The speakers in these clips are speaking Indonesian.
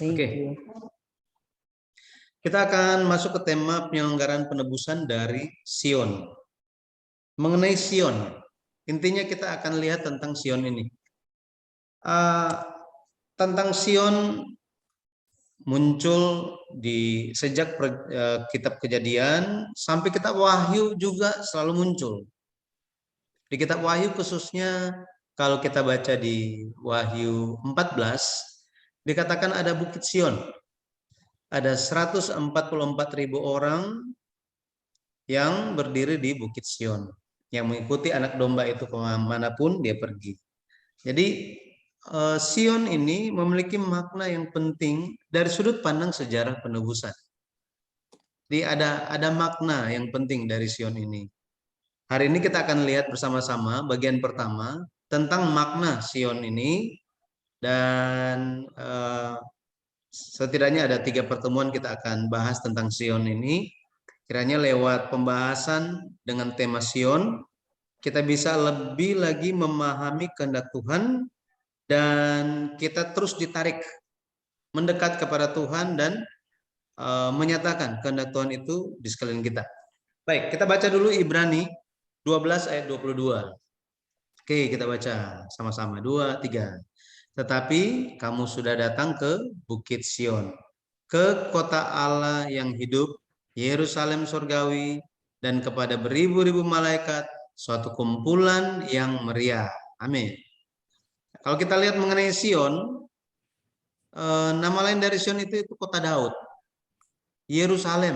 Oke. Kita akan masuk ke tema penyelenggaraan penebusan dari Sion. Mengenai Sion, intinya kita akan lihat tentang Sion ini. Tentang Sion muncul di sejak kitab Kejadian sampai kitab Wahyu juga selalu muncul. Di kitab Wahyu khususnya kalau kita baca di Wahyu 14 dikatakan ada Bukit Sion. Ada 144.000 orang yang berdiri di Bukit Sion, yang mengikuti anak domba itu kemanapun dia pergi. Jadi Sion ini memiliki makna yang penting dari sudut pandang sejarah penebusan. Jadi ada makna yang penting dari Sion ini. Hari ini kita akan lihat bersama-sama bagian pertama tentang makna Sion ini, dan setidaknya ada 3 pertemuan kita akan bahas tentang Sion ini. Kiranya lewat pembahasan dengan tema Sion, kita bisa lebih lagi memahami kehendak Tuhan dan kita terus ditarik mendekat kepada Tuhan dan menyatakan kehendak Tuhan itu di sekeliling kita. Baik, kita baca dulu Ibrani 12 ayat 22. Oke, kita baca sama-sama. 2, 3. Tetapi kamu sudah datang ke Bukit Sion, ke kota Allah yang hidup, Yerusalem surgawi, dan kepada beribu-ribu malaikat, suatu kumpulan yang meriah. Amin. Kalau kita lihat mengenai Sion, nama lain dari Sion itu kota Daud, Yerusalem.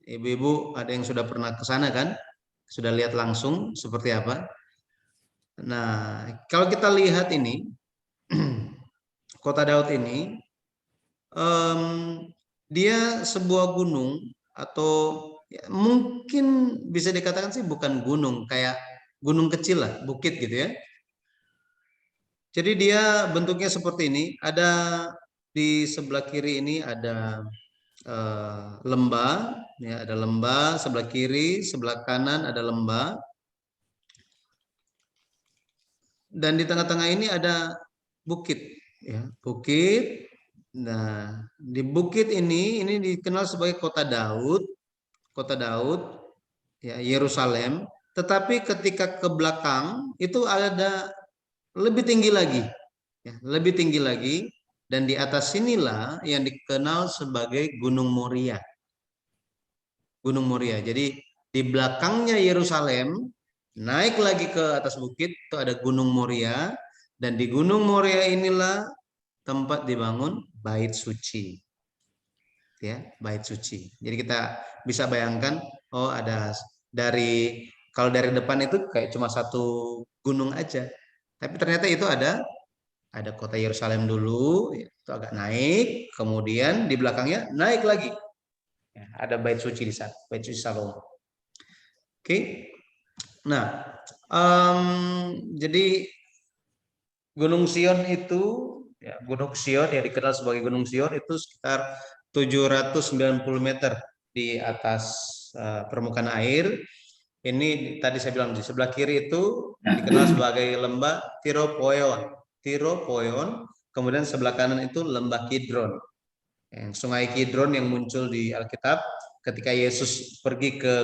Ibu-ibu ada yang sudah pernah ke sana kan? Sudah lihat langsung seperti apa? Nah, kalau kita lihat ini, kota Daud ini, dia sebuah gunung atau ya, mungkin bisa dikatakan sih bukan gunung, kayak gunung kecil lah, bukit gitu ya. Jadi dia bentuknya seperti ini. Ada di sebelah kiri ini ada lembah, ya ada lembah sebelah kiri, sebelah kanan ada lembah, dan di tengah-tengah ini ada bukit, ya bukit. Nah, di bukit ini dikenal sebagai kota Daud, ya Yerusalem. Tetapi ketika ke belakang itu ada lebih tinggi lagi, ya, lebih tinggi lagi, dan di atas sinilah yang dikenal sebagai Gunung Moria. Gunung Moria. Jadi di belakangnya Yerusalem, naik lagi ke atas bukit itu ada Gunung Moria, dan di Gunung Moria inilah tempat dibangun bait suci. Ya, bait suci. Jadi kita bisa bayangkan, oh ada kalau dari depan itu kayak cuma satu gunung aja. Tapi ternyata itu ada kota Yerusalem dulu, ya, itu agak naik, kemudian di belakangnya naik lagi. Ya, ada bait suci di sana, bait suci Salomo. Oke. Nah, jadi Gunung Sion itu, ya, Gunung Sion yang dikenal sebagai Gunung Sion itu sekitar 790 meter di atas permukaan air. Ini tadi saya bilang di sebelah kiri itu dikenal sebagai lembah Tiropoion. Kemudian sebelah kanan itu lembah Kidron. Sungai Kidron yang muncul di Alkitab ketika Yesus pergi ke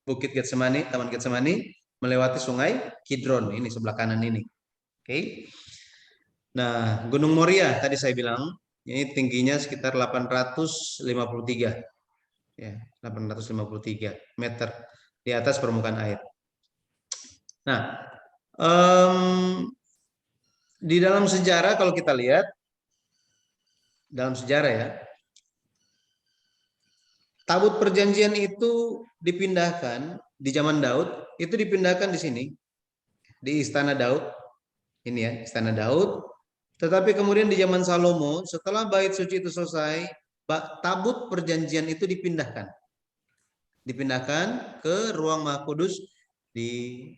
Bukit Getsemani, Taman Getsemani, melewati sungai Kidron. Ini sebelah kanan ini. Oke. Nah, Gunung Moria tadi saya bilang ini tingginya sekitar 853. Ya, 853 meter di atas permukaan air. Nah, di dalam sejarah kalau kita lihat, dalam sejarah ya, tabut perjanjian itu dipindahkan di zaman Daud, itu dipindahkan di sini, di Istana Daud. Ini ya, Istana Daud. Tetapi kemudian di zaman Salomo, setelah bait suci itu selesai, tabut perjanjian itu dipindahkan ke ruang Maha Kudus di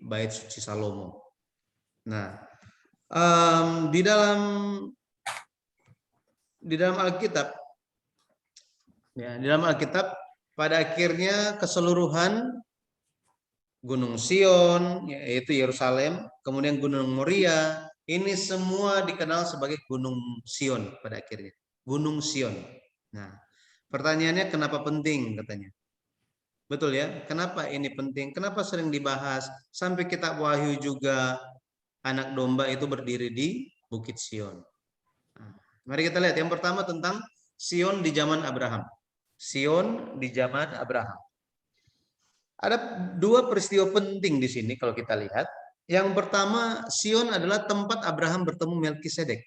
bait suci Salomo. Nah, di dalam Alkitab, ya, di dalam Alkitab pada akhirnya keseluruhan Gunung Sion, yaitu Yerusalem, kemudian Gunung Moria, Ini semua dikenal sebagai Gunung Sion pada akhirnya. Gunung Sion. Nah, pertanyaannya kenapa penting katanya? Betul ya, kenapa ini penting? Kenapa sering dibahas? Sampai kitab Wahyu juga anak domba itu berdiri di Bukit Sion. Nah, mari kita lihat yang pertama tentang Sion di zaman Abraham. Sion di zaman Abraham. Ada dua peristiwa penting di sini kalau kita lihat. Yang pertama, Sion adalah tempat Abraham bertemu Melkisedek.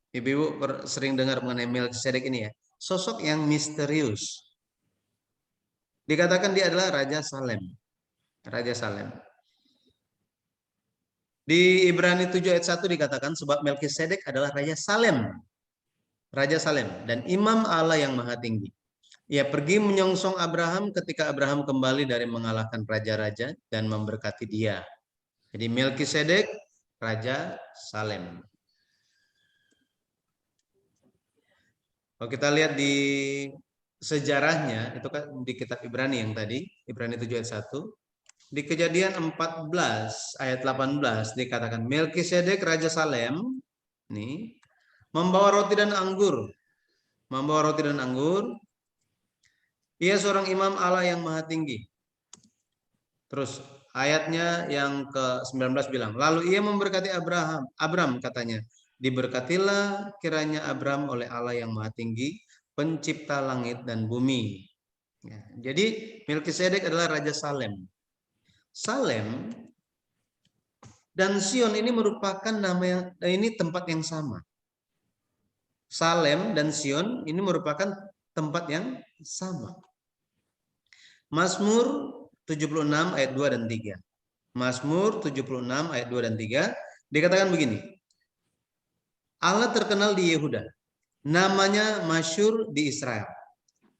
Ibu-ibu sering dengar mengenai Melkisedek ini ya. Sosok yang misterius. Dikatakan dia adalah Raja Salem. Raja Salem. Di Ibrani 7 ayat 1 dikatakan sebab Melkisedek adalah Raja Salem. Raja Salem dan imam Allah yang maha tinggi. Ia pergi menyongsong Abraham ketika Abraham kembali dari mengalahkan raja-raja dan memberkati dia. Jadi Melkisedek, Raja Salem. Kalau kita lihat di sejarahnya, itu kan di kitab Ibrani yang tadi, Ibrani 7 ayat 1. Di Kejadian 14 ayat 18 dikatakan Melkisedek Raja Salem nih membawa roti dan anggur. Membawa roti dan anggur. Ia seorang imam Allah yang maha tinggi. Terus ayatnya yang ke-19 bilang, lalu ia memberkati Abram katanya, diberkatilah kiranya Abram oleh Allah yang maha tinggi, pencipta langit dan bumi. Ya, jadi Melkisedek adalah Raja Salem. Salem dan Sion ini merupakan nama yang ini tempat yang sama. Salem dan Sion ini merupakan tempat yang sama. Mazmur 76 ayat 2 dan 3. Mazmur 76 ayat 2 dan 3 dikatakan begini. Allah terkenal di Yehuda, namanya masyhur di Israel.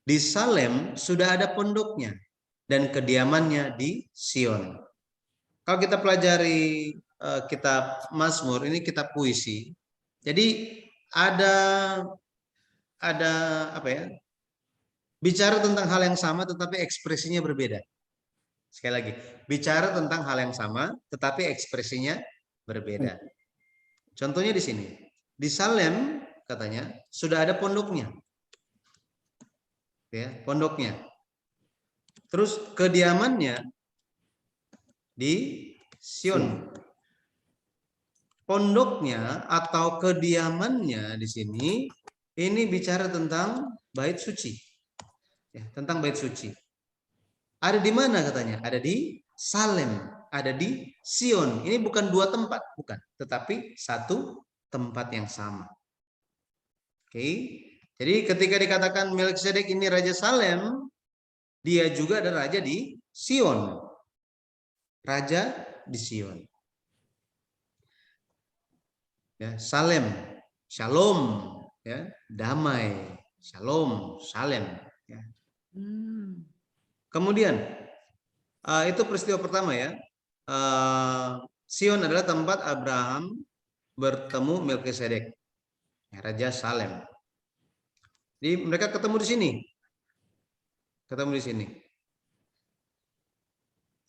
Di Salem sudah ada pondoknya dan kediamannya di Sion. Kalau kita pelajari kitab Mazmur, ini kitab puisi. Jadi ada apa ya? Bicara tentang hal yang sama tetapi ekspresinya berbeda. Sekali lagi, bicara tentang hal yang sama tetapi ekspresinya berbeda. Contohnya di sini. Di Salem katanya sudah ada pondoknya. Ya, pondoknya. Terus kediamannya di Sion. Pondoknya atau kediamannya di sini ini bicara tentang bait suci. Ya, tentang bait suci. Ada di mana katanya? Ada di Salem, ada di Sion. Ini bukan dua tempat, bukan, tetapi satu tempat yang sama. Oke. Jadi ketika dikatakan Melkisedek ini Raja Salem, dia juga ada raja di Sion. Raja di Sion. Ya, Salem, Shalom, ya, damai, Shalom, Salem. Ya. Kemudian itu peristiwa pertama ya. Sion adalah tempat Abraham bertemu Melkisedek, Raja Salem. Jadi mereka ketemu di sini. Ketemu di sini.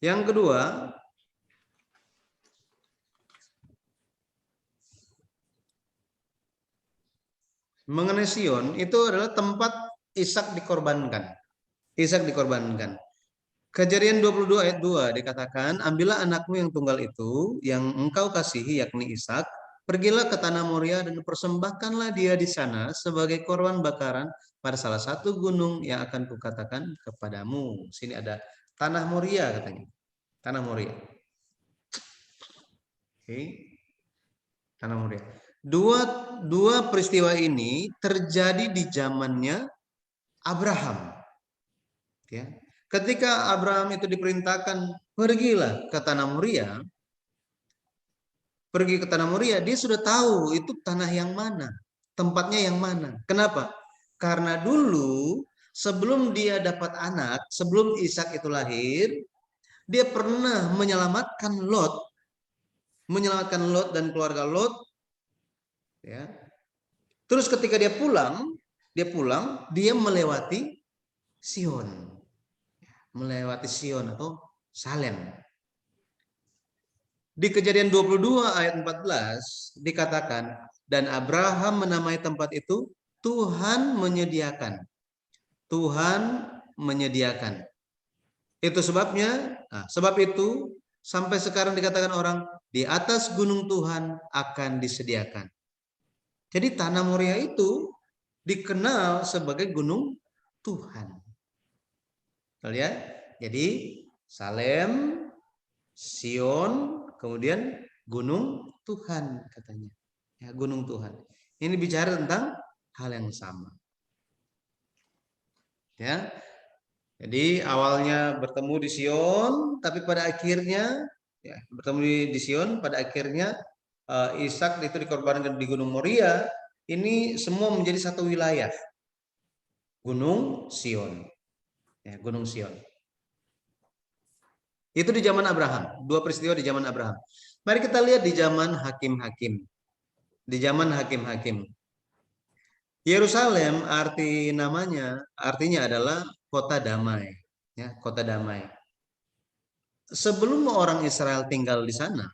Yang kedua, mengenai Sion itu adalah tempat Ishak dikorbankan. Ishak dikorbankan. Kejadian 22 ayat 2 dikatakan, ambillah anakmu yang tunggal itu, yang engkau kasihi yakni Ishak, pergilah ke tanah Moria dan persembahkanlah dia di sana sebagai korban bakaran pada salah satu gunung yang akan kukatakan kepadamu. Sini ada tanah Moria katanya. Tanah Moria. Oke. Tanah Moria. Dua peristiwa ini terjadi di zamannya Abraham. Ya. Ketika Abraham itu diperintahkan pergilah ke tanah Moria, pergi ke tanah Moria, dia sudah tahu itu tanah yang mana, tempatnya yang mana. Kenapa? Karena dulu sebelum dia dapat anak, sebelum Ishak itu lahir, dia pernah menyelamatkan Lot dan keluarga Lot. Ya. Terus ketika dia pulang, dia melewati Sion atau Salem. Di Kejadian 22 ayat 14 dikatakan, dan Abraham menamai tempat itu Tuhan menyediakan. Tuhan menyediakan. Itu sebabnya, sebab itu sampai sekarang dikatakan orang di atas gunung Tuhan akan disediakan. Jadi tanah Moria itu dikenal sebagai gunung Tuhan. Lihat, jadi Salem, Sion, kemudian gunung Tuhan katanya. Ya, gunung Tuhan. Ini bicara tentang hal yang sama. Ya. Jadi awalnya bertemu di Sion, tapi pada akhirnya ya, bertemu di Sion, pada akhirnya Ishak itu dikorbankan di Gunung Moria. Ini semua menjadi satu wilayah. Gunung Sion. Ya, Gunung Sion. Itu di zaman Abraham, dua peristiwa di zaman Abraham. Mari kita lihat di zaman hakim-hakim. Di zaman hakim-hakim. Yerusalem artinya adalah kota damai, ya, kota damai. Sebelum orang Israel tinggal di sana,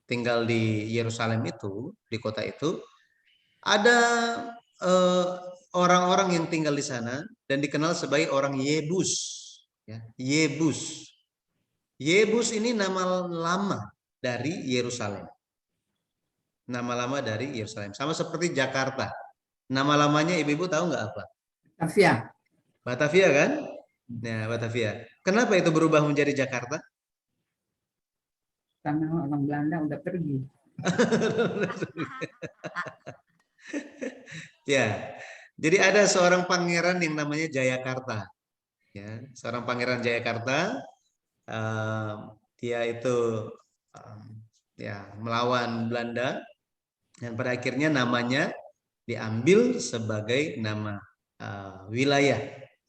tinggal di Yerusalem itu, di kota itu, ada orang-orang yang tinggal di sana dan dikenal sebagai orang Yebus, ya, Yebus. Yebus ini nama lama dari Yerusalem. Nama lama dari Yerusalem. Sama seperti Jakarta. Nama lamanya ibu-ibu tahu nggak apa? Batavia. Batavia kan? Nah, Batavia. Kenapa itu berubah menjadi Jakarta? Karena orang Belanda udah pergi. Ya. Jadi ada seorang pangeran yang namanya Jayakarta. Ya, seorang pangeran Jayakarta. Dia itu ya melawan Belanda dan pada akhirnya namanya diambil sebagai nama wilayah,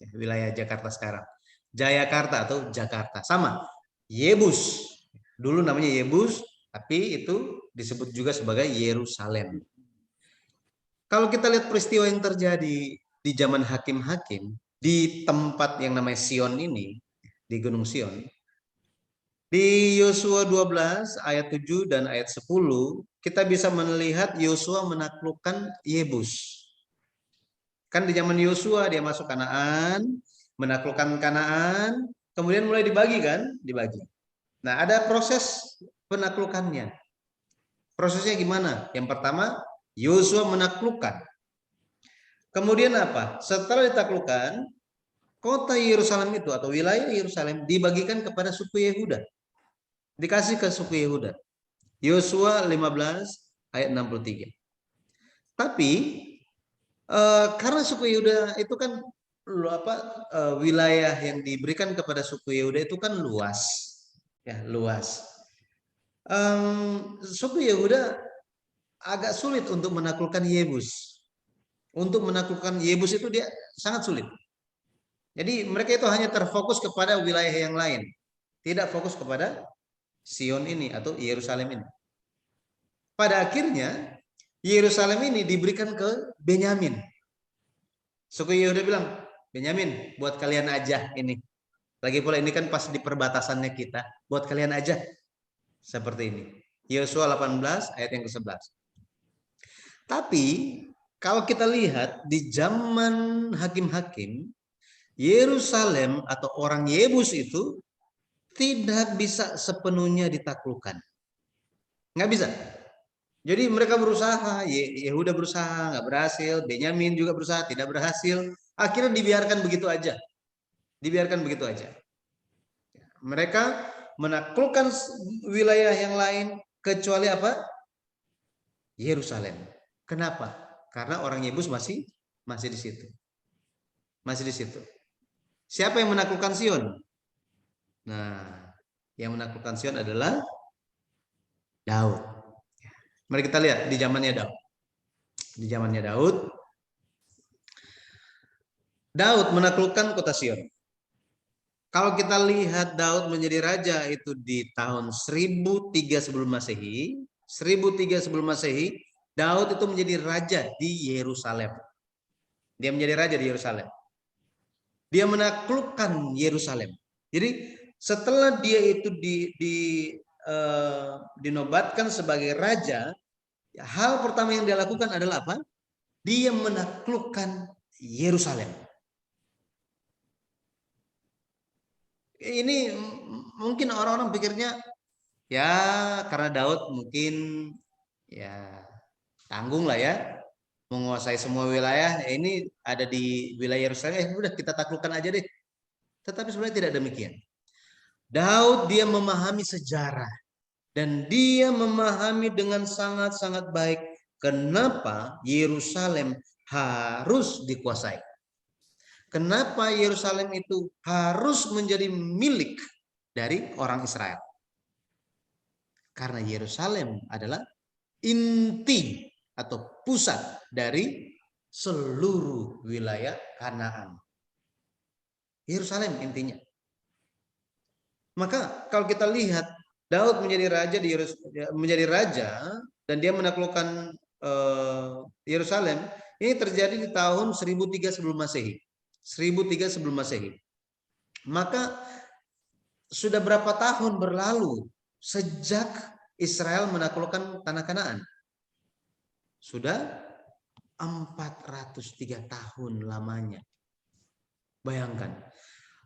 ya, wilayah Jakarta sekarang. Jayakarta atau Jakarta sama. Yebus. Dulu namanya Yebus, tapi itu disebut juga sebagai Yerusalem. Kalau kita lihat peristiwa yang terjadi di zaman hakim-hakim di tempat yang namanya Sion ini, di Gunung Sion, di Yosua 12 ayat 7 dan ayat 10, kita bisa melihat Yosua menaklukkan Yebus. Kan di zaman Yosua dia masuk Kanaan, menaklukkan Kanaan, kemudian mulai dibagi kan? Dibagi. Nah, ada proses penaklukannya. Prosesnya gimana? Yang pertama, Yosua menaklukkan. Kemudian apa? Setelah ditaklukkan, kota Yerusalem itu atau wilayah Yerusalem dibagikan kepada suku Yehuda. Dikasih ke suku Yehuda. Yosua 15 ayat 63. Tapi karena suku Yehuda itu kan wilayah yang diberikan kepada suku Yehuda itu kan luas, ya luas. Suku Yehuda agak sulit untuk menaklukkan Yebus. Untuk menaklukkan Yebus itu dia sangat sulit. Jadi mereka itu hanya terfokus kepada wilayah yang lain, tidak fokus kepada Sion ini atau Yerusalem ini. Pada akhirnya Yerusalem ini diberikan ke Benyamin. Suku Yehuda bilang, Benyamin, buat kalian aja ini. Lagi pula ini kan pas di perbatasannya kita, buat kalian aja. Seperti ini. Yosua 18 ayat yang ke-11. Tapi kalau kita lihat di zaman hakim-hakim, Yerusalem atau orang Yebus itu tidak bisa sepenuhnya ditaklukkan. Nggak bisa. Jadi mereka berusaha, Yehuda berusaha, nggak berhasil, Benyamin juga berusaha, tidak berhasil. Akhirnya dibiarkan begitu aja. Dibiarkan begitu aja. Mereka menaklukkan wilayah yang lain kecuali apa? Yerusalem. Kenapa? Karena orang Yebus masih di situ. Masih di situ. Siapa yang menaklukkan Sion? Nah, yang menaklukkan Sion adalah Daud. Mari kita lihat di zamannya Daud. Di zamannya Daud, Daud menaklukkan kota Sion. Kalau kita lihat Daud menjadi raja itu di tahun 1003 sebelum Masehi, 1003 sebelum Masehi, Daud itu menjadi raja di Yerusalem. Dia menjadi raja di Yerusalem. Dia menaklukkan Yerusalem. Jadi setelah dia itu dinobatkan sebagai raja, ya, hal pertama yang dia lakukan adalah apa? Dia menaklukkan Yerusalem. Ini mungkin orang-orang pikirnya ya karena Daud mungkin ya tanggung lah ya menguasai semua wilayah. Ya, ini ada di wilayah Yerusalem, udah kita taklukkan aja deh. Tetapi sebenarnya tidak demikian. Daud dia memahami sejarah dan dia memahami dengan sangat-sangat baik kenapa Yerusalem harus dikuasai. Kenapa Yerusalem itu harus menjadi milik dari orang Israel? Karena Yerusalem adalah inti atau pusat dari seluruh wilayah Kanaan. Yerusalem intinya. Maka kalau kita lihat Daud menjadi raja dan dia menaklukkan Yerusalem, ini terjadi di tahun 1003 sebelum Masehi. 1003 sebelum Masehi. Maka sudah berapa tahun berlalu sejak Israel menaklukkan tanah Kanaan? Sudah 403 tahun lamanya. Bayangkan.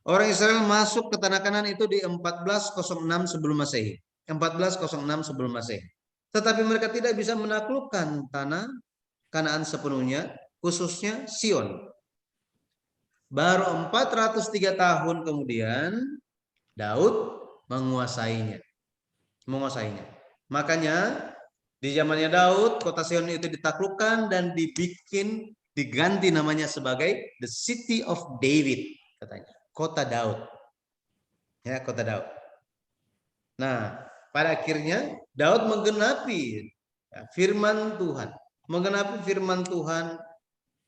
Orang Israel masuk ke tanah Kanaan itu di 1406 sebelum Masehi. 1406 sebelum Masehi. Tetapi mereka tidak bisa menaklukkan tanah Kanaan sepenuhnya, khususnya Sion. Baru 403 tahun kemudian Daud menguasainya. Makanya di zamannya Daud kota Sion itu ditaklukkan dan diganti namanya sebagai the City of David katanya, kota Daud. Ya, kota Daud. Nah, pada akhirnya Daud menggenapi firman Tuhan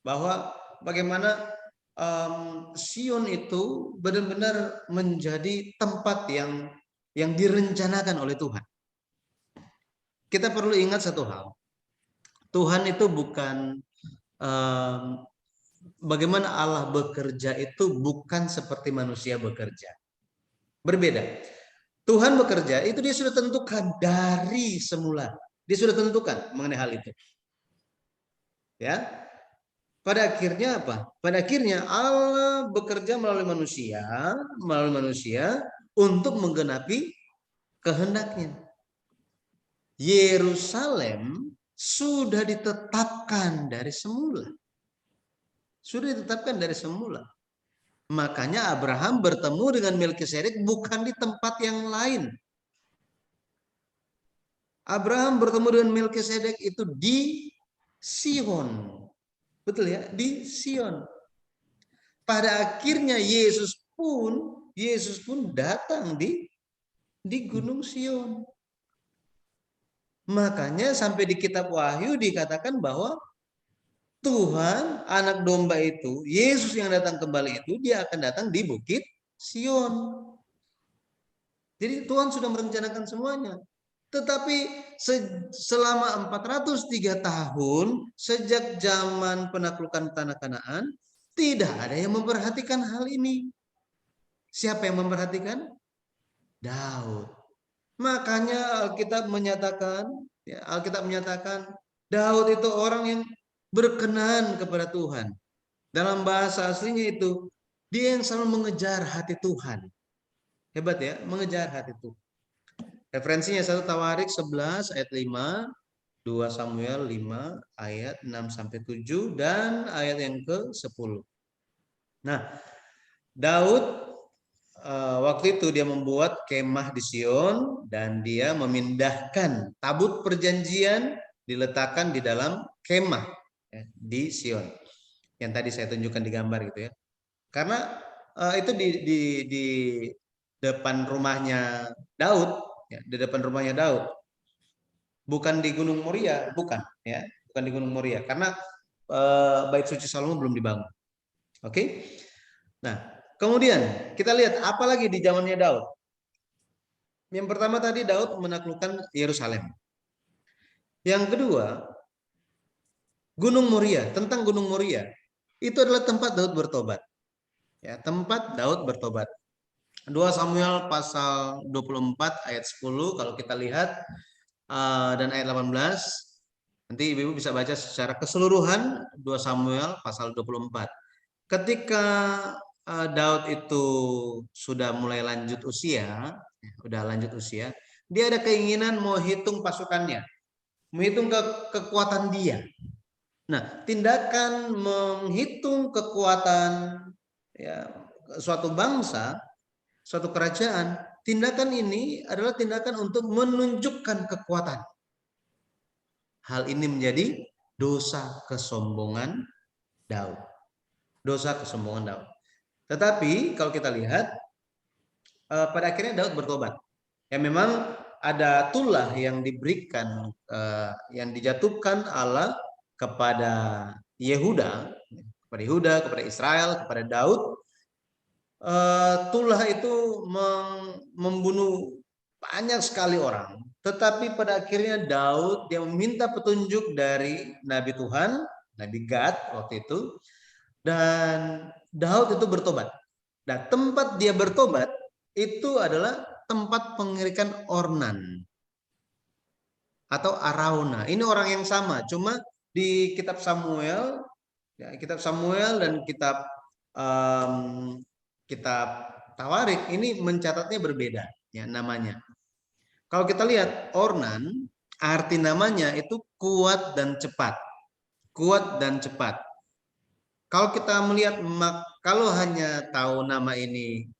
bahwa bagaimana Sion itu benar-benar menjadi tempat yang direncanakan oleh Tuhan. Kita perlu ingat satu hal. Tuhan itu bukan bagaimana Allah bekerja itu bukan seperti manusia bekerja. Berbeda. Tuhan bekerja itu dia sudah tentukan dari semula. Dia sudah tentukan mengenai hal itu. Ya. Pada akhirnya apa? Pada akhirnya Allah bekerja melalui manusia untuk menggenapi kehendaknya. Yerusalem sudah ditetapkan dari semula. Makanya Abraham bertemu dengan Melkisedek bukan di tempat yang lain. Abraham bertemu dengan Melkisedek itu di Sion. Betul ya, di Sion. Pada akhirnya Yesus pun datang di Gunung Sion. Makanya sampai di kitab Wahyu dikatakan bahwa Tuhan, anak domba itu, Yesus yang datang kembali itu, dia akan datang di Bukit Sion. Jadi Tuhan sudah merencanakan semuanya. Tetapi selama 403 tahun sejak zaman penaklukan tanah Kanaan, tidak ada yang memperhatikan hal ini. Siapa yang memperhatikan? Daud. Makanya Alkitab menyatakan Daud itu orang yang berkenan kepada Tuhan. Dalam bahasa aslinya itu, dia yang selalu mengejar hati Tuhan. Hebat ya, mengejar hati Tuhan. Referensinya 1 Tawarik 11 ayat 5, 2 Samuel 5 ayat 6 sampai 7 dan ayat yang ke-10. Nah, Daud waktu itu dia membuat kemah di Sion dan dia memindahkan tabut perjanjian diletakkan di dalam kemah ya, di Sion. Yang tadi saya tunjukkan di gambar gitu ya. Karena itu di depan rumahnya Daud. Ya, di depan rumahnya Daud, bukan di Gunung Moria, bukan di Gunung Moria, karena Bait Suci Salomo belum dibangun. Oke, nah kemudian kita lihat apa lagi di zamannya Daud. Yang pertama tadi Daud menaklukkan Yerusalem. Yang kedua, Gunung Moria. Tentang Gunung Moria, itu adalah tempat Daud bertobat. Ya, tempat Daud bertobat. 2 Samuel pasal 24 ayat 10 kalau kita lihat dan ayat 18. Nanti Ibu bisa baca secara keseluruhan 2 Samuel pasal 24. Ketika Daud itu sudah mulai lanjut usia, dia ada keinginan mau hitung pasukannya, menghitung kekuatan dia. Nah, tindakan menghitung kekuatan ya, suatu bangsa, suatu kerajaan, tindakan ini adalah tindakan untuk menunjukkan kekuatan. Hal ini menjadi dosa kesombongan Daud. Dosa kesombongan Daud. Tetapi kalau kita lihat, pada akhirnya Daud bertobat. Ya memang ada tulah yang diberikan, yang dijatuhkan Allah kepada Yehuda, kepada Israel, kepada Daud. Tulah itu membunuh banyak sekali orang. Tetapi pada akhirnya Daud dia meminta petunjuk dari Nabi Tuhan, Nabi Gad waktu itu, dan Daud itu bertobat. Nah, tempat dia bertobat itu adalah tempat pengirikan Ornan atau Arauna. Ini orang yang sama, cuma di kitab Samuel, ya, kitab Samuel dan kitab Tawarik ini mencatatnya berbeda, ya namanya. Kalau kita lihat Ornan, arti namanya itu kuat dan cepat, kuat dan cepat. Kalau kita melihat, kalau hanya tahu nama ini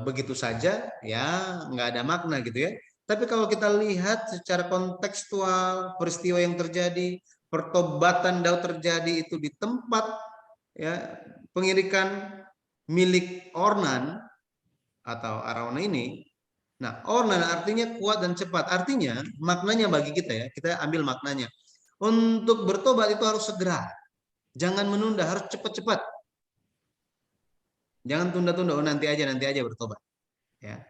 begitu saja, ya nggak ada makna gitu ya. Tapi kalau kita lihat secara kontekstual peristiwa yang terjadi, pertobatan Daud terjadi itu di tempat ya pengirikan milik Ornan atau Arauna ini. Nah, Ornan artinya kuat dan cepat. Artinya maknanya bagi kita ya, kita ambil maknanya. Untuk bertobat itu harus segera. Jangan menunda, harus cepat-cepat. Jangan tunda-tunda, oh nanti aja bertobat. Ya.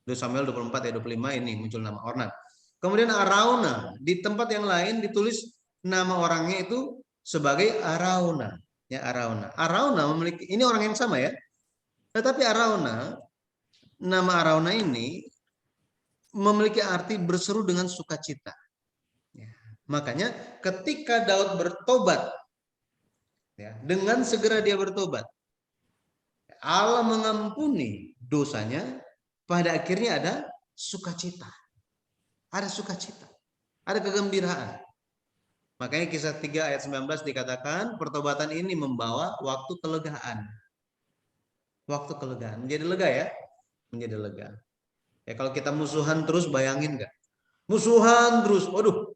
2 Samuel 24 ayat 25 ini muncul nama Ornan. Kemudian Arauna, di tempat yang lain ditulis nama orangnya itu sebagai Arauna. Ya, Arauna. Arauna memiliki, ini orang yang sama ya. Tetapi Arauna, nama Arauna ini memiliki arti berseru dengan sukacita. Ya. Makanya ketika Daud bertobat, ya, dengan segera dia bertobat, Allah mengampuni dosanya, pada akhirnya ada sukacita. Ada sukacita. Ada kegembiraan. Makanya kisah 3 ayat 19 dikatakan pertobatan ini membawa waktu kelegaan. Waktu kelegaan. Menjadi lega ya. Menjadi lega. Ya kalau kita musuhan terus bayangin nggak? Musuhan terus. Waduh.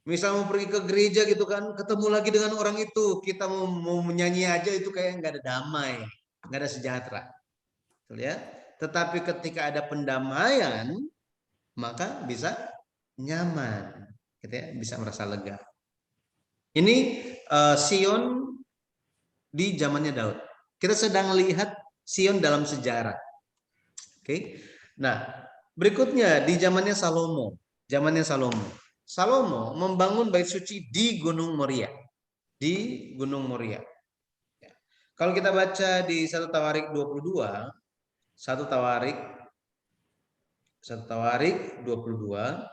Misal mau pergi ke gereja gitu kan, ketemu lagi dengan orang itu, kita mau menyanyi aja itu kayak nggak ada damai, nggak ada sejahtera. Ya. Tetapi ketika ada pendamaian, maka bisa nyaman, gitu ya, bisa merasa lega. Ini Sion di zamannya Daud. Kita sedang lihat Sion dalam sejarah. Oke. Nah, berikutnya di zamannya Salomo. Zamannya Salomo. Salomo membangun bait suci di Gunung Moria. Di Gunung Moria. Ya. Kalau kita baca di 1 Tawarik 22, 1 Tawarik 22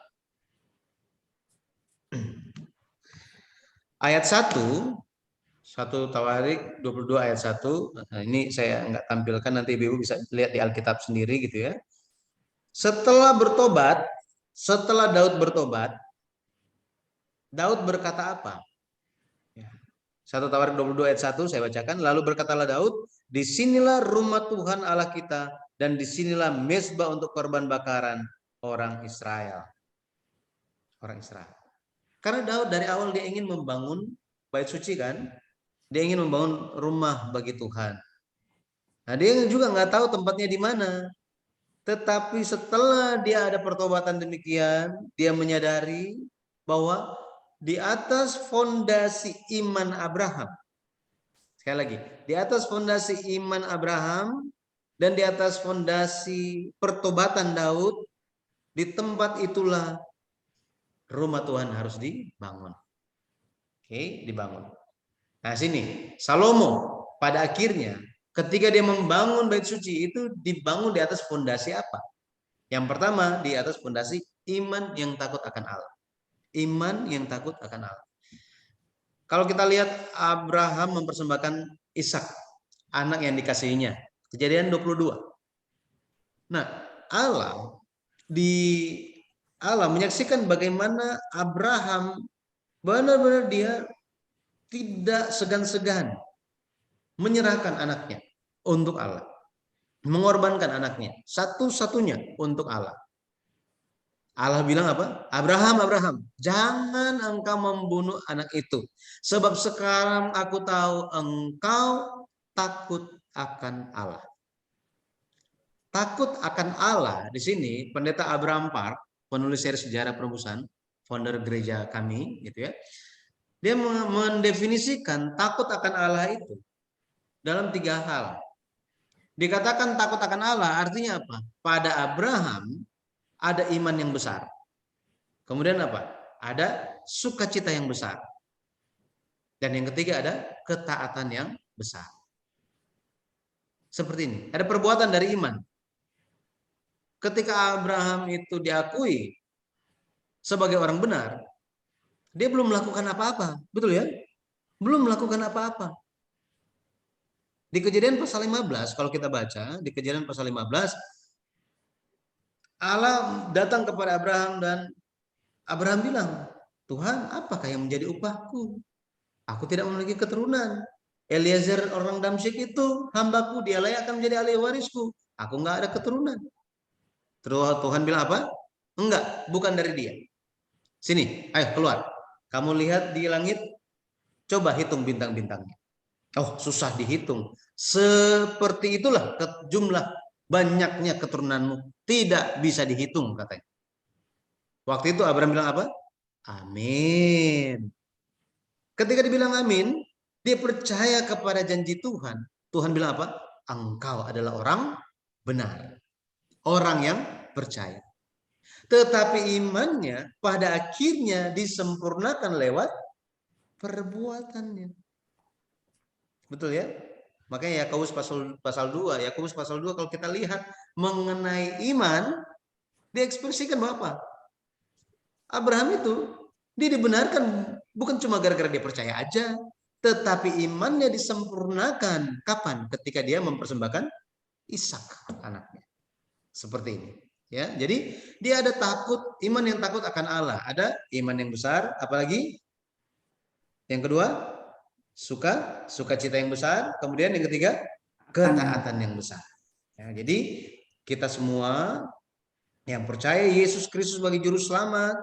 ayat 1, 1 Tawarik 22 ayat 1. Nah, ini saya nggak tampilkan, nanti Ibu bisa lihat di Alkitab sendiri gitu ya. Setelah Daud bertobat, Daud berkata apa? 1 Tawarik 22 ayat 1 saya bacakan. Lalu berkatalah Daud, disinilah rumah Tuhan Allah kita, dan disinilah mezbah untuk korban bakaran orang Israel. Orang Israel. Karena Daud dari awal dia ingin membangun bait suci kan. Dia ingin membangun rumah bagi Tuhan. Nah dia juga nggak tahu tempatnya di mana. Tetapi setelah dia ada pertobatan demikian, dia menyadari bahwa di atas fondasi iman Abraham, sekali lagi, di atas fondasi iman Abraham dan di atas fondasi pertobatan Daud, di tempat itulah rumah Tuhan harus dibangun. Oke, dibangun. Nah sini, Salomo pada akhirnya ketika dia membangun bait suci itu dibangun di atas fondasi apa? Yang pertama di atas fondasi iman yang takut akan Allah. Iman yang takut akan Allah. Kalau kita lihat Abraham mempersembahkan Ishak, anak yang dikasihinya. Kejadian 22. Nah, di Allah menyaksikan bagaimana Abraham benar-benar dia tidak segan-segan menyerahkan anaknya untuk Allah. Mengorbankan anaknya satu-satunya untuk Allah. Allah bilang apa? Abraham, Abraham, jangan engkau membunuh anak itu. Sebab sekarang aku tahu engkau takut akan Allah. Takut akan Allah di sini Pendeta Abraham Park, penulis seri sejarah penebusan, founder gereja kami, gitu ya. Dia mendefinisikan takut akan Allah itu dalam 3 hal. Dikatakan takut akan Allah artinya apa? Pada Abraham ada iman yang besar. Kemudian apa? Ada sukacita yang besar. Dan yang ketiga ada ketaatan yang besar. Seperti ini. Ada perbuatan dari iman. Ketika Abraham itu diakui sebagai orang benar, dia belum melakukan apa-apa. Betul ya? Belum melakukan apa-apa. Di Kejadian pasal 15, kalau kita baca, di Kejadian pasal 15, Allah datang kepada Abraham dan Abraham bilang, Tuhan, apakah yang menjadi upahku? Aku tidak memiliki keturunan. Eliezer orang Damsyik itu hambaku, dia layak akan menjadi ahli warisku. Aku nggak ada keturunan. Terus Tuhan bilang apa? Enggak, bukan dari dia. Sini, ayo keluar. Kamu lihat di langit, coba hitung bintang-bintangnya. Oh, susah dihitung. Seperti itulah jumlah banyaknya keturunanmu. Tidak bisa dihitung katanya. Waktu itu Abraham bilang apa? Amin. Ketika dibilang amin, dia percaya kepada janji Tuhan. Tuhan bilang apa? Engkau adalah orang benar. Orang yang percaya. Tetapi imannya pada akhirnya disempurnakan lewat perbuatannya. Betul ya? Makanya Yakobus pasal 2, Yakobus pasal 2 kalau kita lihat mengenai iman, diekspresikan bahwa apa? Abraham itu dia dibenarkan bukan cuma gara-gara dia percaya aja, tetapi imannya disempurnakan kapan? Ketika dia mempersembahkan Ishak anaknya. Seperti ini. Ya, jadi dia ada takut, iman yang takut akan Allah, ada iman yang besar, apalagi yang kedua sukacita yang besar, kemudian yang ketiga ketaatan yang besar. Ya, jadi kita semua yang percaya Yesus Kristus sebagai juru selamat,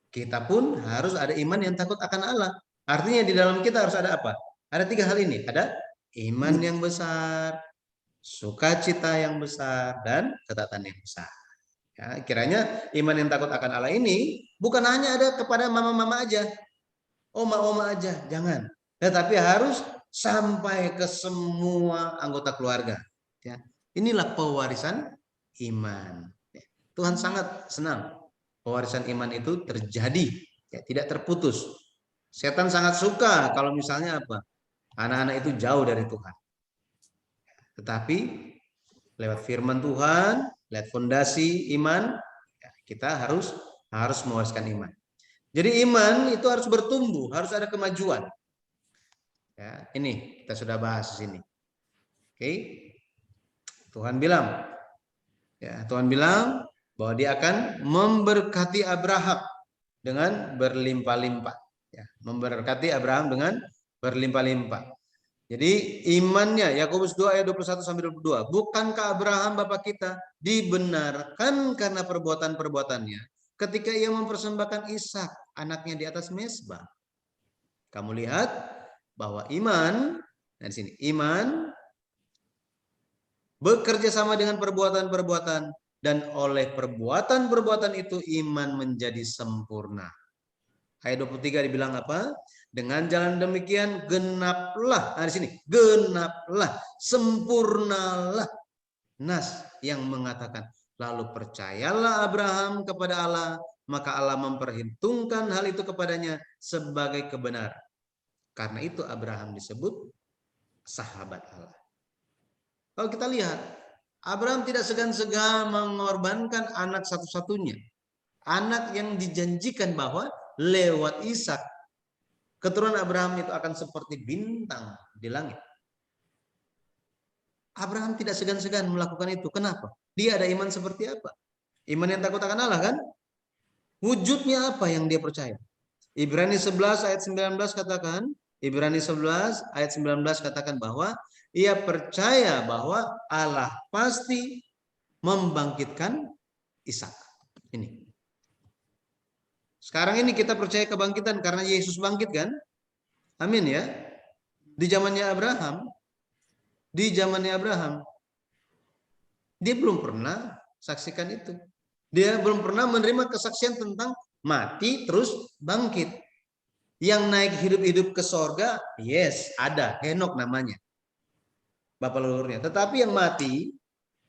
kita pun harus ada iman yang takut akan Allah. Artinya di dalam kita harus ada apa? Ada 3 hal ini, ada iman yang besar, sukacita yang besar, dan ketaatan yang besar. Ya, kiranya iman yang takut akan Allah ini bukan hanya ada kepada mama-mama aja, oma-oma aja, jangan. Tetapi harus sampai ke semua anggota keluarga. Ya, inilah pewarisan iman. Ya, Tuhan sangat senang pewarisan iman itu terjadi, ya, tidak terputus. Setan sangat suka kalau misalnya apa? Anak-anak itu jauh dari Tuhan. Tetapi lewat firman Tuhan, lewat fondasi iman, ya, kita harus mewariskan iman. Jadi iman itu harus bertumbuh, harus ada kemajuan. Ya, ini kita sudah bahas di sini. Oke. Tuhan bilang, ya, Tuhan bilang bahwa dia akan memberkati Abraham dengan berlimpah-limpah. Ya, memberkati Abraham dengan berlimpah-limpah. Jadi imannya Yakobus 2 ayat 21 sampai 22. Bukankah Abraham bapak kita dibenarkan karena perbuatan-perbuatannya ketika ia mempersembahkan Ishak anaknya di atas mezbah? Kamu lihat bahwa iman, dari sini iman bekerja sama dengan perbuatan-perbuatan dan oleh perbuatan-perbuatan itu iman menjadi sempurna. Ayat 23 dibilang apa? Dengan jalan demikian genaplah, di sini genaplah, sempurnalah nas yang mengatakan, lalu percayalah Abraham kepada Allah, maka Allah memperhitungkan hal itu kepadanya sebagai kebenaran. Karena itu Abraham disebut sahabat Allah. Kalau kita lihat, Abraham tidak segan-segan mengorbankan anak satu-satunya. Anak yang dijanjikan bahwa lewat Ishak, keturunan Abraham itu akan seperti bintang di langit. Abraham tidak segan-segan melakukan itu. Kenapa? Dia ada iman seperti apa? Iman yang takut akan Allah kan? Wujudnya apa yang dia percaya? Ibrani 11 ayat 19 katakan, Ibrani 11 ayat 19 katakan bahwa ia percaya bahwa Allah pasti membangkitkan Ishak. Ini. Sekarang ini kita percaya kebangkitan karena Yesus bangkit kan? Amin ya. Di zamannya Abraham, dia belum pernah saksikan itu. Dia belum pernah menerima kesaksian tentang mati terus bangkit. Yang naik hidup-hidup ke sorga, yes, ada. Henok namanya. Bapak leluhurnya. Tetapi yang mati,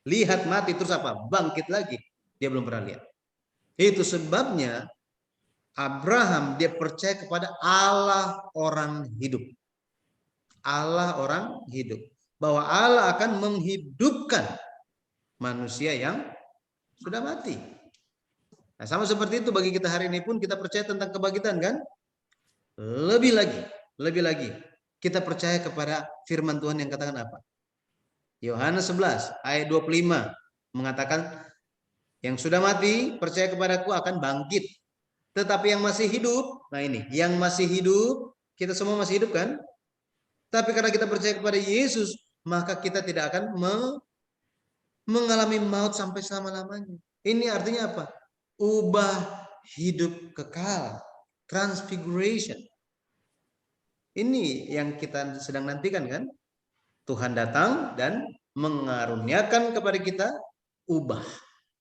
lihat mati terus apa? Bangkit lagi. Dia belum pernah lihat. Itu sebabnya Abraham dia percaya kepada Allah orang hidup. Allah orang hidup. Bahwa Allah akan menghidupkan manusia yang sudah mati. Nah, sama seperti itu bagi kita hari ini pun kita percaya tentang kebangkitan kan? Lebih lagi kita percaya kepada firman Tuhan yang katakan apa? Yohanes 11 ayat 25 mengatakan yang sudah mati percaya kepadaku akan bangkit. Tetapi yang masih hidup, nah ini, yang masih hidup, kita semua masih hidup kan? Tapi karena kita percaya kepada Yesus, maka kita tidak akan mengalami maut sampai selama-lamanya. Ini artinya apa? Ubah hidup kekal, transfiguration. Ini yang kita sedang nantikan kan? Tuhan datang dan mengaruniakan kepada kita ubah,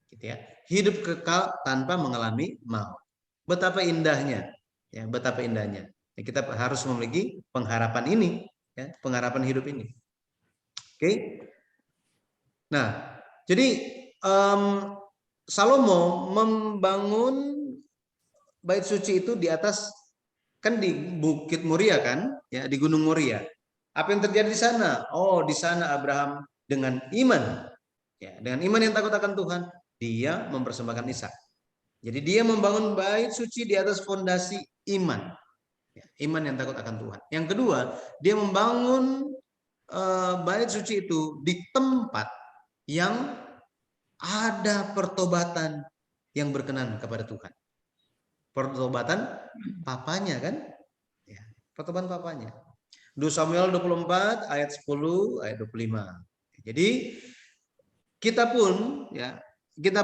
gitu ya. Hidup kekal tanpa mengalami maut. Betapa indahnya, ya, betapa indahnya. Ya, kita harus memiliki pengharapan ini, ya, pengharapan hidup ini. Oke. Nah, jadi Salomo membangun bait suci itu di atas kan di Bukit Moria kan, ya di Gunung Moria. Apa yang terjadi di sana? Oh, di sana Abraham dengan iman, ya dengan iman yang takut akan Tuhan, dia mempersembahkan Ishak. Jadi dia membangun bait suci di atas fondasi iman, ya, iman yang takut akan Tuhan. Yang kedua, dia membangun bait suci itu di tempat yang ada pertobatan yang berkenan kepada Tuhan. Pertobatan papanya kan? Ya, pertobatan papanya. 2 Samuel 24 ayat 10 ayat 25. Jadi kita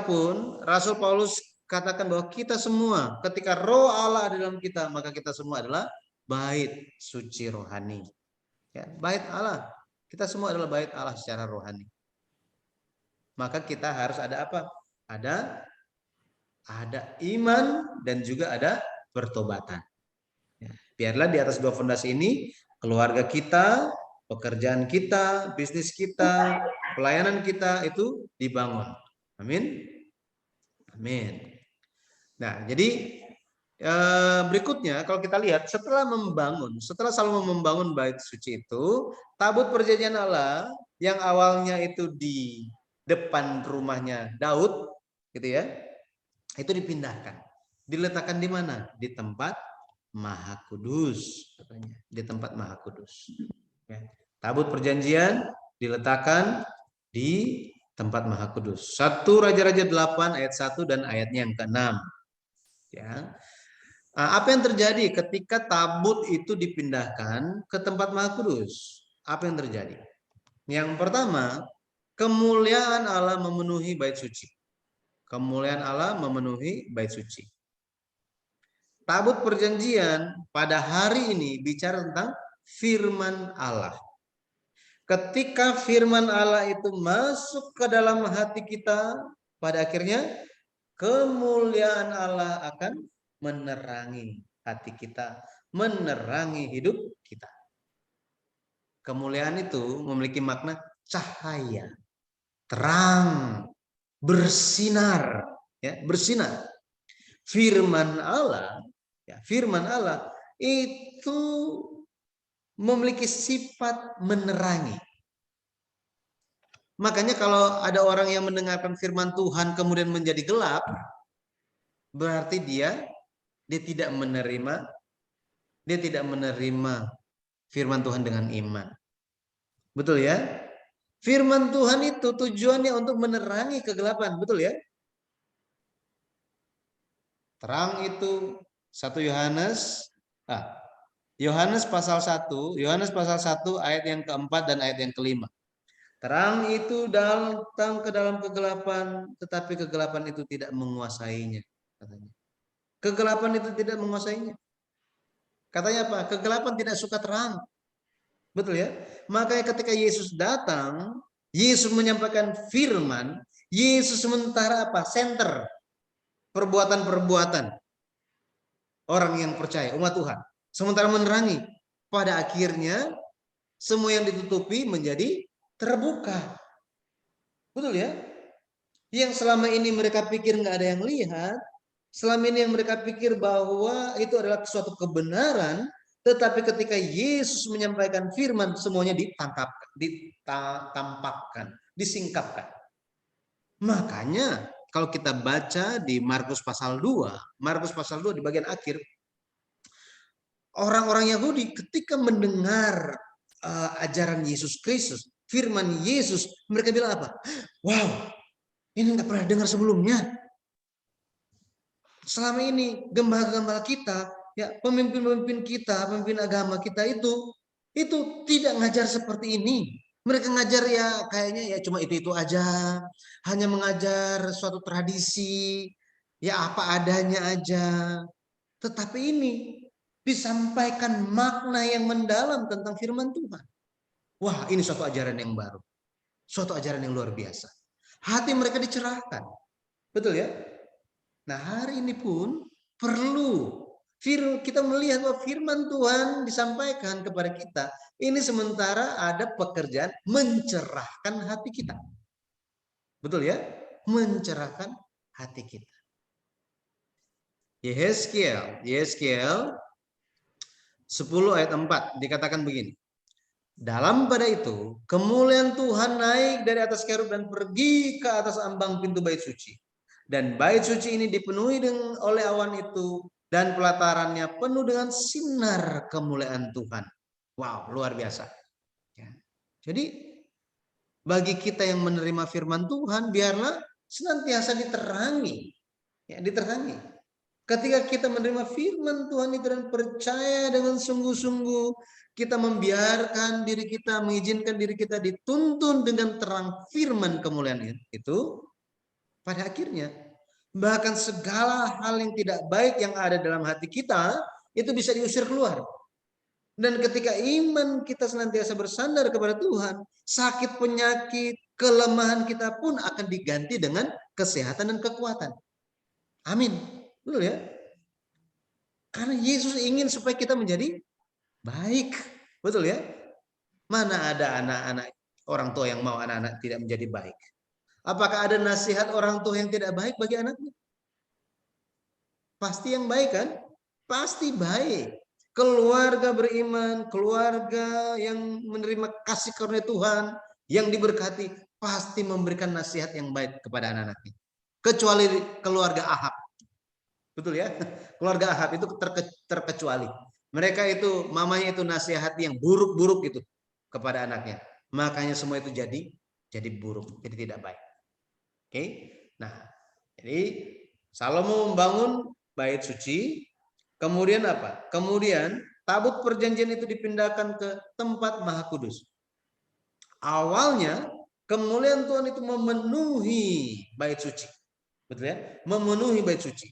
pun Rasul Paulus katakan bahwa kita semua ketika roh Allah ada dalam kita, maka kita semua adalah bait suci rohani. Ya, bait Allah. Kita semua adalah bait Allah secara rohani. Maka kita harus ada apa? Ada iman dan juga ada pertobatan. Ya, biarlah di atas dua fondasi ini keluarga kita, pekerjaan kita, bisnis kita, pelayanan kita itu dibangun. Amin. Amin. Nah, jadi berikutnya kalau kita lihat setelah Salomo membangun bait suci itu, tabut perjanjian Allah yang awalnya itu di depan rumahnya Daud, gitu ya, itu dipindahkan, diletakkan di mana? Di tempat Maha Kudus, katanya. Di tempat Maha Kudus. Ya. Tabut perjanjian diletakkan di tempat Maha Kudus. 1 Raja-Raja 8 ayat 1 dan ayatnya yang ke-6. Ya. Nah, apa yang terjadi ketika tabut itu dipindahkan ke tempat Maha Kudus? Apa yang terjadi? Yang pertama, kemuliaan Allah memenuhi bait suci. Kemuliaan Allah memenuhi bait suci. Tabut perjanjian pada hari ini bicara tentang firman Allah. Ketika firman Allah itu masuk ke dalam hati kita, pada akhirnya kemuliaan Allah akan menerangi hati kita, menerangi hidup kita. Kemuliaan itu memiliki makna cahaya, terang, bersinar, ya, bersinar. Firman Allah itu memiliki sifat menerangi. Makanya kalau ada orang yang mendengarkan firman Tuhan kemudian menjadi gelap, berarti dia tidak menerima firman Tuhan dengan iman. Betul ya? Firman Tuhan itu tujuannya untuk menerangi kegelapan, betul ya? Terang itu 1 Yohanes Yohanes pasal 1 ayat yang keempat dan ayat yang kelima. Terang itu datang ke dalam kegelapan, tetapi kegelapan itu tidak menguasainya, katanya. Kegelapan itu tidak menguasainya. Katanya apa? Kegelapan tidak suka terang. Betul ya? Makanya ketika Yesus datang, Yesus menyampaikan firman, Yesus sementara apa? Center perbuatan-perbuatan orang yang percaya, umat Tuhan. Sementara menerangi, pada akhirnya semua yang ditutupi menjadi terbuka. Betul ya? Yang selama ini mereka pikir nggak ada yang lihat, selama ini yang mereka pikir bahwa itu adalah suatu kebenaran, tetapi ketika Yesus menyampaikan firman, semuanya ditampakkan, disingkapkan. Makanya kalau kita baca di Markus pasal 2 di bagian akhir, orang-orang Yahudi ketika mendengar ajaran Yesus Kristus, firman Yesus, mereka bilang apa? Wow, ini nggak pernah dengar sebelumnya. Selama ini gembala-gembala kita, ya pemimpin-pemimpin kita, pemimpin agama kita itu tidak ngajar seperti ini. Mereka ngajar ya kayaknya ya cuma itu aja, hanya mengajar suatu tradisi, ya apa adanya aja. Tetapi ini disampaikan makna yang mendalam tentang firman Tuhan. Wah, ini suatu ajaran yang baru. Suatu ajaran yang luar biasa. Hati mereka dicerahkan. Betul ya? Nah, hari ini pun perlu kita melihat bahwa firman Tuhan disampaikan kepada kita. Ini sementara ada pekerjaan mencerahkan hati kita. Betul ya? Mencerahkan hati kita. Yehezkiel 10 ayat 4 dikatakan begini. Dalam pada itu, kemuliaan Tuhan naik dari atas kerub dan pergi ke atas ambang pintu bait suci. Dan bait suci ini dipenuhi oleh awan itu, dan pelatarannya penuh dengan sinar kemuliaan Tuhan. Wow, luar biasa. Ya. Jadi bagi kita yang menerima firman Tuhan, biarlah senantiasa diterangi. Ya, diterangi. Ketika kita menerima firman Tuhan itu dan percaya dengan sungguh-sungguh, kita membiarkan diri kita, mengizinkan diri kita dituntun dengan terang firman kemuliaan itu, pada akhirnya bahkan segala hal yang tidak baik yang ada dalam hati kita itu bisa diusir keluar. Dan ketika iman kita senantiasa bersandar kepada Tuhan, sakit penyakit, kelemahan kita pun akan diganti dengan kesehatan dan kekuatan. Amin. Betul ya? Karena Yesus ingin supaya kita menjadi baik. Betul ya? Mana ada anak-anak orang tua yang mau anak-anak tidak menjadi baik? Apakah ada nasihat orang tua yang tidak baik bagi anaknya? Pasti yang baik kan? Pasti baik. Keluarga beriman, keluarga yang menerima kasih karunia Tuhan, yang diberkati, pasti memberikan nasihat yang baik kepada anak-anaknya. Kecuali keluarga Ahab. Betul ya? Keluarga Ahab itu terkecuali. Mereka itu, mamanya itu nasihati yang buruk-buruk itu kepada anaknya. Makanya semua itu jadi buruk, jadi tidak baik. Oke? Nah, jadi Salomo membangun bait suci. Kemudian apa? Kemudian tabut perjanjian itu dipindahkan ke tempat Maha Kudus. Awalnya kemuliaan Tuhan itu memenuhi bait suci. Betul ya? Memenuhi bait suci.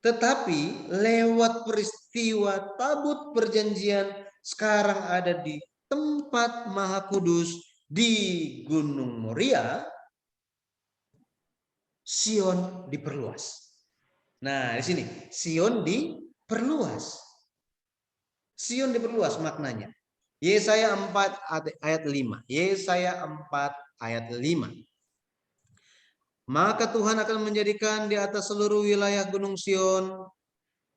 Tetapi lewat peristiwa tabut perjanjian sekarang ada di tempat Maha Kudus di Gunung Moria, Sion diperluas. Nah, di sini Sion diperluas. Sion diperluas maknanya. Yesaya 4 ayat 5. Yesaya 4 ayat 5. Maka Tuhan akan menjadikan di atas seluruh wilayah Gunung Sion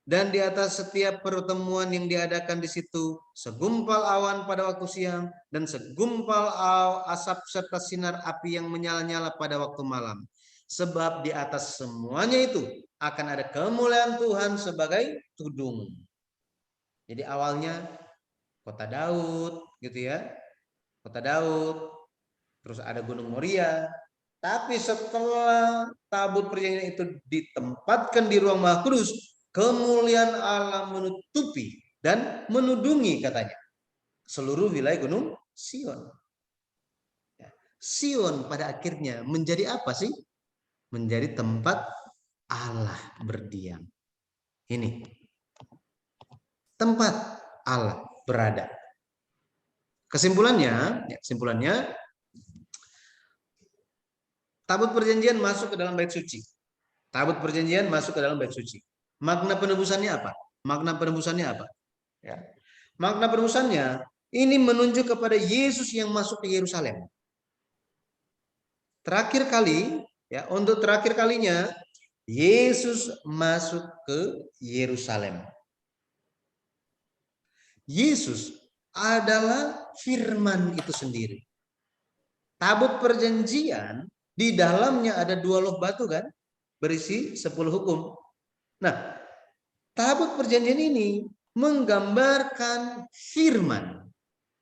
Dan di atas setiap pertemuan yang diadakan di situ, segumpal awan pada waktu siang dan segumpal asap serta sinar api yang menyala-nyala pada waktu malam. Sebab di atas semuanya itu akan ada kemuliaan Tuhan sebagai tudung. Jadi awalnya kota Daud gitu ya. Kota Daud, terus ada Gunung Moria. Tapi setelah tabut perjanjian itu ditempatkan di ruang Maha Kudus, kemuliaan Allah menutupi dan menudungi katanya seluruh wilayah Gunung Sion. Sion pada akhirnya menjadi apa sih? Menjadi tempat Allah berdiam. Ini tempat Allah berada. Kesimpulannya, tabut perjanjian masuk ke dalam bait suci. Tabut perjanjian masuk ke dalam bait suci. Makna penebusannya apa? Makna penebusannya apa? Ya. Makna penebusannya ini menunjuk kepada Yesus yang masuk ke Yerusalem. Terakhir kali, ya, untuk terakhir kalinya Yesus masuk ke Yerusalem. Yesus adalah firman itu sendiri. Tabut perjanjian di dalamnya ada 2 loh batu kan, berisi 10 hukum. Nah, tabut perjanjian ini menggambarkan firman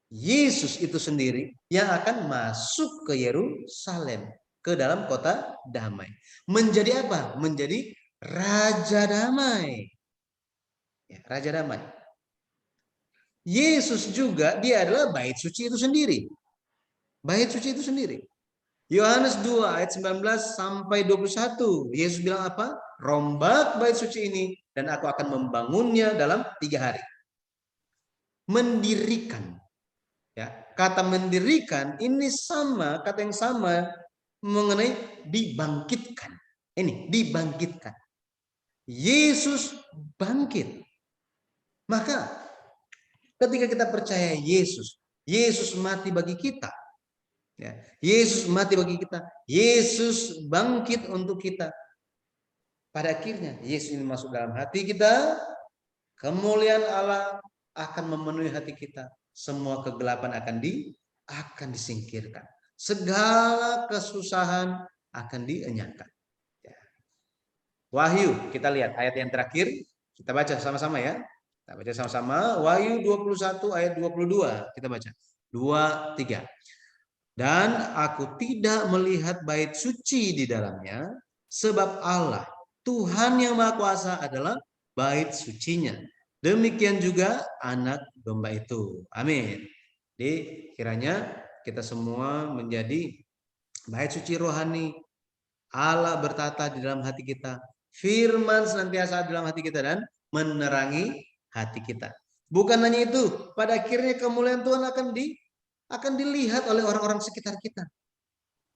Yesus itu sendiri yang akan masuk ke Yerusalem, ke dalam kota damai. Menjadi apa? Menjadi Raja Damai. Ya, Raja Damai. Yesus juga dia adalah bait suci itu sendiri. Bait suci itu sendiri. Yohanes 2 ayat 19 sampai 21. Yesus bilang apa? Rombak bait suci ini dan aku akan membangunnya dalam 3 hari. Mendirikan. Ya, kata mendirikan ini sama, kata yang sama mengenai dibangkitkan. Ini dibangkitkan. Yesus bangkit. Maka ketika kita percaya Yesus, Yesus mati bagi kita. Ya, Yesus mati bagi kita. Yesus bangkit untuk kita. Pada akhirnya Yesus ini masuk dalam hati kita. Kemuliaan Allah akan memenuhi hati kita. Semua kegelapan akan disingkirkan. Segala kesusahan akan dienyangkan. Ya. Wahyu, kita lihat ayat yang terakhir. Kita baca sama-sama ya. Kita baca sama-sama. Wahyu 21 ayat 22. Kita baca. 2, 3. Dan aku tidak melihat bait suci di dalamnya, sebab Allah, Tuhan yang Maha Kuasa adalah bait sucinya. Demikian juga anak domba itu. Amin. Jadi kiranya kita semua menjadi bait suci rohani. Allah bertata di dalam hati kita. Firman senantiasa di dalam hati kita dan menerangi hati kita. Bukan hanya itu, pada akhirnya kemuliaan Tuhan akan dilihat oleh orang-orang sekitar kita.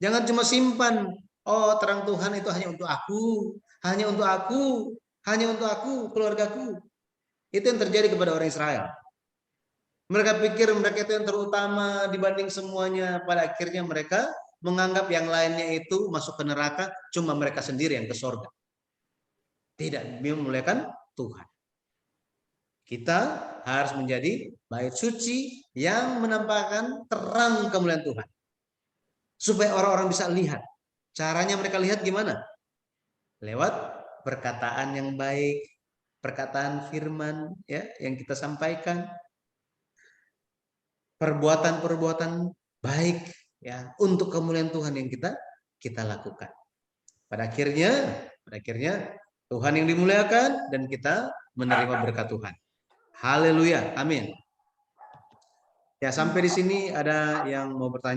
Jangan cuma simpan, oh terang Tuhan itu hanya untuk aku, hanya untuk aku, hanya untuk aku, keluargaku. Itu yang terjadi kepada orang Israel. Mereka pikir mereka itu yang terutama dibanding semuanya. Pada akhirnya mereka menganggap yang lainnya itu masuk ke neraka, cuma mereka sendiri yang ke surga. Tidak memuliakan Tuhan. Kita harus menjadi bait suci yang menampakkan terang kemuliaan Tuhan. Supaya orang-orang bisa lihat. Caranya mereka lihat gimana? Lewat perkataan yang baik, perkataan firman ya yang kita sampaikan. Perbuatan-perbuatan baik ya untuk kemuliaan Tuhan yang kita lakukan. Pada akhirnya Tuhan yang dimuliakan dan kita menerima berkat Tuhan. Haleluya. Amin. Ya, sampai di sini ada yang mau bertanya?